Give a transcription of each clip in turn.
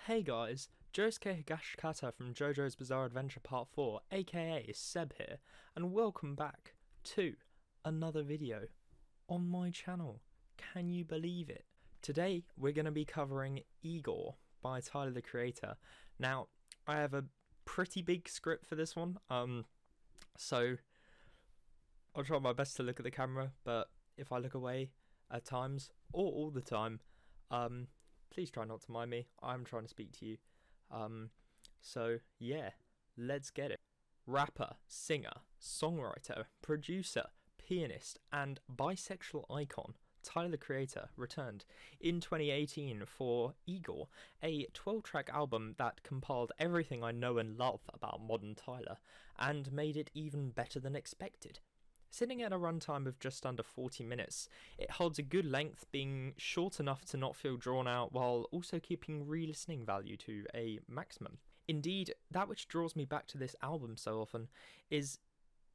Hey guys, Josuke Higashikata from JoJo's Bizarre Adventure Part 4, aka Seb here, and welcome back to another video on my channel. Can you believe it? Today we're going to be covering Igor by Tyler the Creator. Now, I have a pretty big script for this one, so I'll try my best to look at the camera, but if I look away at times, or all the time, please try not to mind me. I'm trying to speak to you. So yeah, let's get it. Rapper, singer, songwriter, producer, pianist, and bisexual icon Tyler the Creator returned in 2018 for Igor, a 12-track album that compiled everything I know and love about modern Tyler, and made it even better than expected. Sitting at a runtime of just under 40 minutes, it holds a good length, being short enough to not feel drawn out while also keeping re-listening value to a maximum. Indeed, that which draws me back to this album so often is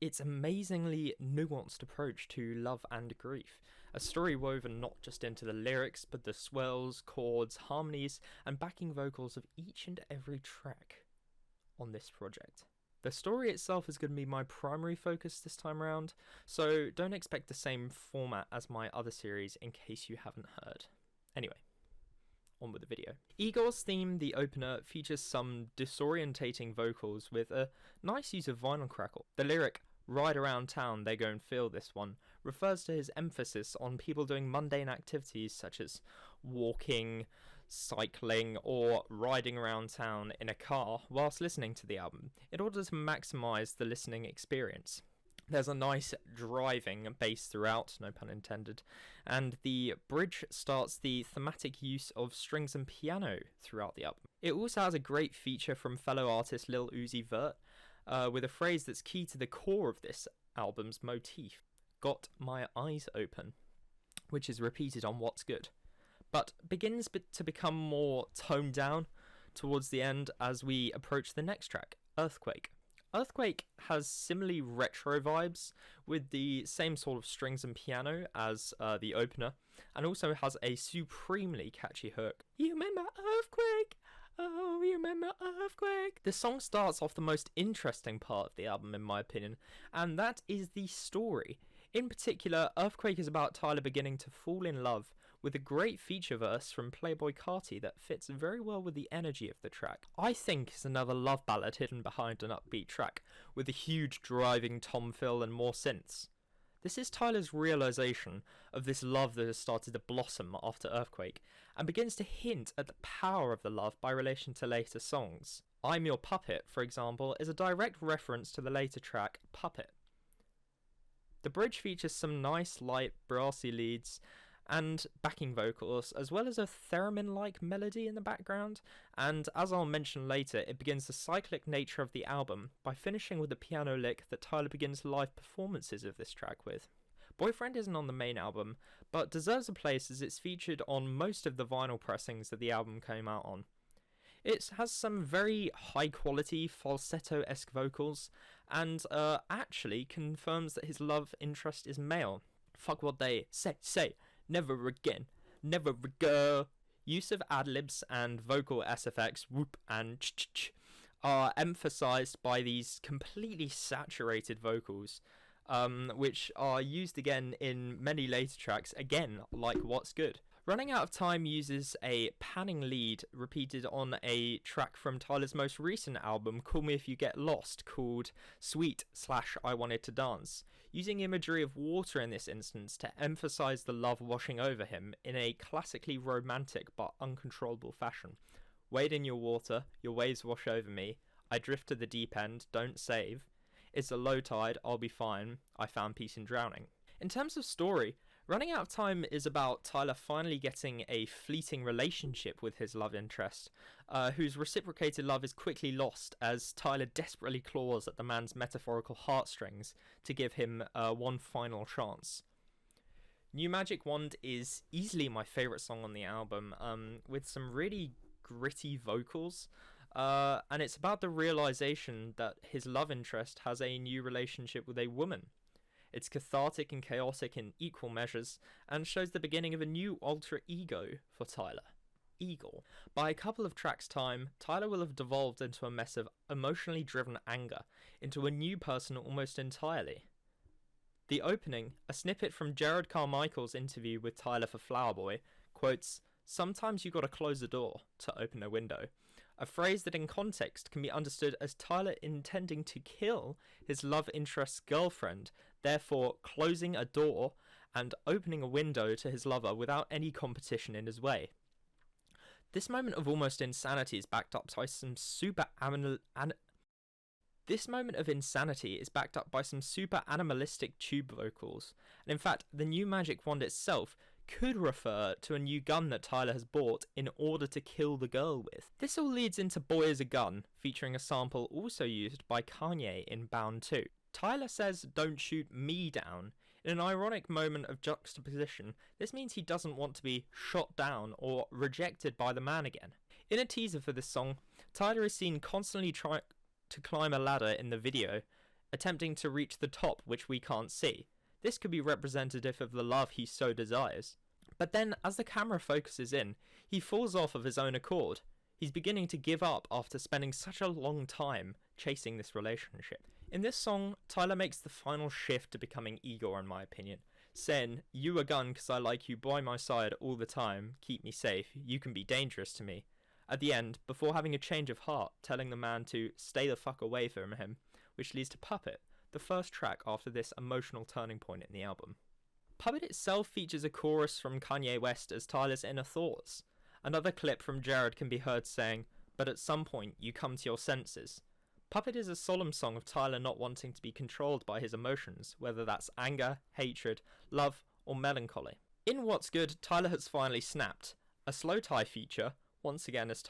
its amazingly nuanced approach to love and grief, a story woven not just into the lyrics but the swells, chords, harmonies, and backing vocals of each and every track on this project. The story itself is going to be my primary focus this time around, so don't expect the same format as my other series in case you haven't heard. Anyway, on with the video. Igor's theme, the opener, features some disorientating vocals with a nice use of vinyl crackle. The lyric, "Ride around town, they go and feel this one," refers to his emphasis on people doing mundane activities such as walking, cycling, or riding around town in a car whilst listening to the album, in order to maximise the listening experience. There's a nice driving bass throughout, no pun intended, and the bridge starts the thematic use of strings and piano throughout the album. It also has a great feature from fellow artist Lil Uzi Vert, with a phrase that's key to the core of this album's motif, "Got my eyes open," which is repeated on What's Good, but begins to become more toned down towards the end as we approach the next track, Earthquake. Earthquake has similarly retro vibes with the same sort of strings and piano as the opener, and also has a supremely catchy hook. You remember Earthquake? Oh, you remember Earthquake? The song starts off the most interesting part of the album in my opinion, and that is the story. In particular, Earthquake is about Tyler beginning to fall in love, with a great feature verse from Playboi Carti that fits very well with the energy of the track. I think it's another love ballad hidden behind an upbeat track, with a huge driving tom fill and more synths. This is Tyler's realisation of this love that has started to blossom after Earthquake, and begins to hint at the power of the love by relation to later songs. I'm Your Puppet, for example, is a direct reference to the later track, Puppet. The bridge features some nice, light, brassy leads and backing vocals, as well as a theremin-like melody in the background, and as I'll mention later, it begins the cyclic nature of the album by finishing with a piano lick that Tyler begins live performances of this track with. Boyfriend isn't on the main album, but deserves a place as it's featured on most of the vinyl pressings that the album came out on. It has some very high-quality, falsetto-esque vocals, and actually confirms that his love interest is male. Fuck what they say, never again, never again. Use of ad-libs and vocal SFX, whoop and ch-ch-ch, are emphasised by these completely saturated vocals, which are used again in many later tracks, again, like What's Good. Running Out of Time uses a panning lead repeated on a track from Tyler's most recent album, Call Me If You Get Lost, called Sweet/I Wanted to Dance, using imagery of water in this instance to emphasise the love washing over him in a classically romantic but uncontrollable fashion. Wade in your water, your waves wash over me, I drift to the deep end, don't save, it's a low tide, I'll be fine, I found peace in drowning. In terms of story, Running Out of Time is about Tyler finally getting a fleeting relationship with his love interest, whose reciprocated love is quickly lost as Tyler desperately claws at the man's metaphorical heartstrings to give him one final chance. New Magic Wand is easily my favourite song on the album, with some really gritty vocals, and it's about the realisation that his love interest has a new relationship with a woman. It's cathartic and chaotic in equal measures, and shows the beginning of a new alter ego for Tyler. Igor. By a couple of tracks' time, Tyler will have devolved into a mess of emotionally driven anger, into a new person almost entirely. The opening, a snippet from Jared Carmichael's interview with Tyler for Flower Boy, quotes, "Sometimes you gotta close the door to open a window," a phrase that in context can be understood as Tyler intending to kill his love interest's girlfriend, therefore closing a door and opening a window to his lover without any competition in his way. This moment of almost insanity is backed up by some super animalistic tube vocals, and in fact, the new magic wand itself could refer to a new gun that Tyler has bought in order to kill the girl with. This all leads into Boy Is a Gun, featuring a sample also used by Kanye in Bound 2. Tyler says, "Don't shoot me down." In an ironic moment of juxtaposition, this means he doesn't want to be shot down or rejected by the man again. In a teaser for this song, Tyler is seen constantly trying to climb a ladder in the video, attempting to reach the top, which we can't see. This could be representative of the love he so desires. But then, as the camera focuses in, he falls off of his own accord. He's beginning to give up after spending such a long time chasing this relationship. In this song, Tyler makes the final shift to becoming Igor, in my opinion, saying, "You a gun 'cause I like you by my side all the time, keep me safe, you can be dangerous to me." At the end, before having a change of heart, telling the man to stay the fuck away from him, which leads to Puppet, the first track after this emotional turning point in the album. Puppet itself features a chorus from Kanye West as Tyler's inner thoughts. Another clip from Jared can be heard saying, "But at some point, you come to your senses." Puppet is a solemn song of Tyler not wanting to be controlled by his emotions, whether that's anger, hatred, love, or melancholy. In What's Good, Tyler has finally snapped. A slow tie feature, once again as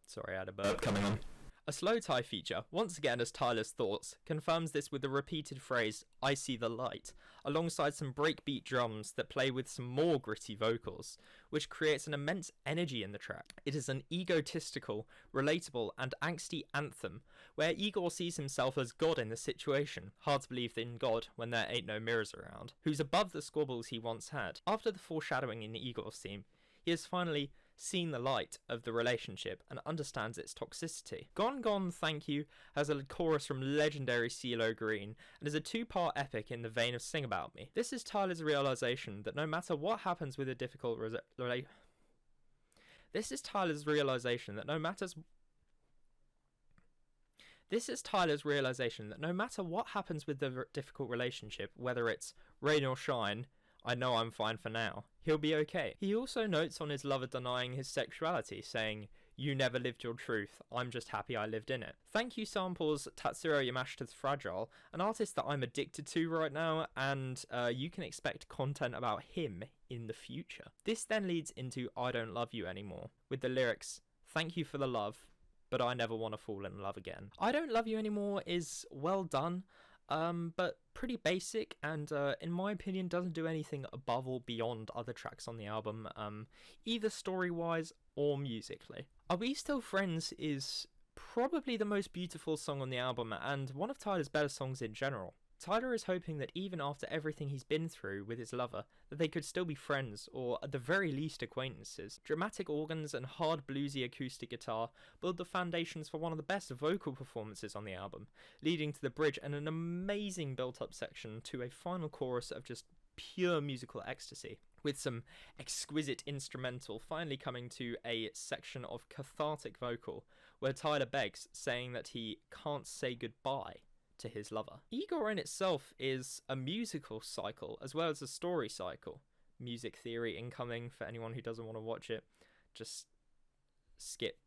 Sorry, I had a burp coming on. A slow tie feature, once again as Tyler's thoughts, confirms this with the repeated phrase, "I see the light," alongside some breakbeat drums that play with some more gritty vocals, which creates an immense energy in the track. It is an egotistical, relatable, and angsty anthem, where Igor sees himself as God in the situation, hard to believe in God when there ain't no mirrors around, who's above the squabbles he once had. After the foreshadowing in Igor's theme, he has finally seen the light of the relationship and understands its toxicity. Gone Gone Thank You has a chorus from legendary CeeLo Green and is a two-part epic in the vein of Sing About Me. This is Tyler's realization that no matter what happens with a difficult relationship, whether it's rain or shine, I know I'm fine for now. He'll be okay. He also notes on his lover denying his sexuality, saying, "You never lived your truth. I'm just happy I lived in it." Thank You samples Tatsuro Yamashita's Fragile, an artist that I'm addicted to right now, and you can expect content about him in the future. This then leads into I Don't Love You Anymore, with the lyrics, "Thank you for the love, but I never want to fall in love again." I Don't Love You Anymore is well done, but pretty basic, and in my opinion doesn't do anything above or beyond other tracks on the album, either story-wise or musically. Are We Still Friends is probably the most beautiful song on the album, and one of Tyler's better songs in general. Tyler is hoping that even after everything he's been through with his lover, that they could still be friends, or at the very least acquaintances. Dramatic organs and hard bluesy acoustic guitar build the foundations for one of the best vocal performances on the album, leading to the bridge and an amazing built-up section to a final chorus of just pure musical ecstasy, with some exquisite instrumental finally coming to a section of cathartic vocal, where Tyler begs, saying that he can't say goodbye to his lover. Igor in itself is a musical cycle as well as a story cycle. Music theory incoming for anyone who doesn't want to watch it. Just skip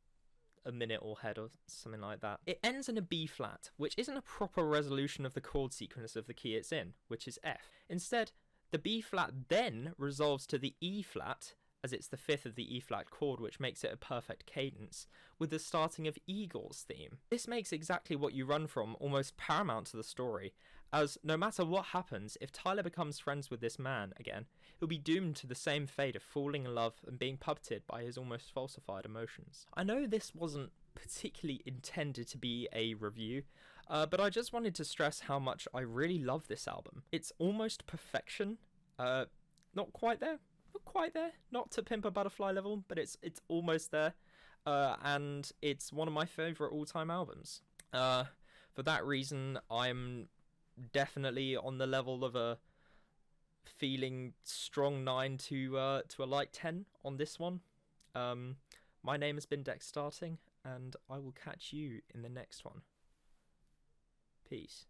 a minute or head or something like that. It ends in a B flat, which isn't a proper resolution of the chord sequence of the key it's in, which is F. Instead, the B flat then resolves to the E flat, as it's the fifth of the E flat chord, which makes it a perfect cadence, with the starting of Igor's theme. This makes exactly what you run from almost paramount to the story, as no matter what happens, if Tyler becomes friends with this man again, he'll be doomed to the same fate of falling in love and being puppeted by his almost falsified emotions. I know this wasn't particularly intended to be a review, but I just wanted to stress how much I really love this album. It's almost perfection, not quite there, not quite there, not to Pimp a Butterfly level, but it's almost there. And it's one of my favourite all-time albums. For that reason, I'm definitely on the level of a feeling strong 9 to a light 10 on this one. My name has been Dex Starting, and I will catch you in the next one. Peace.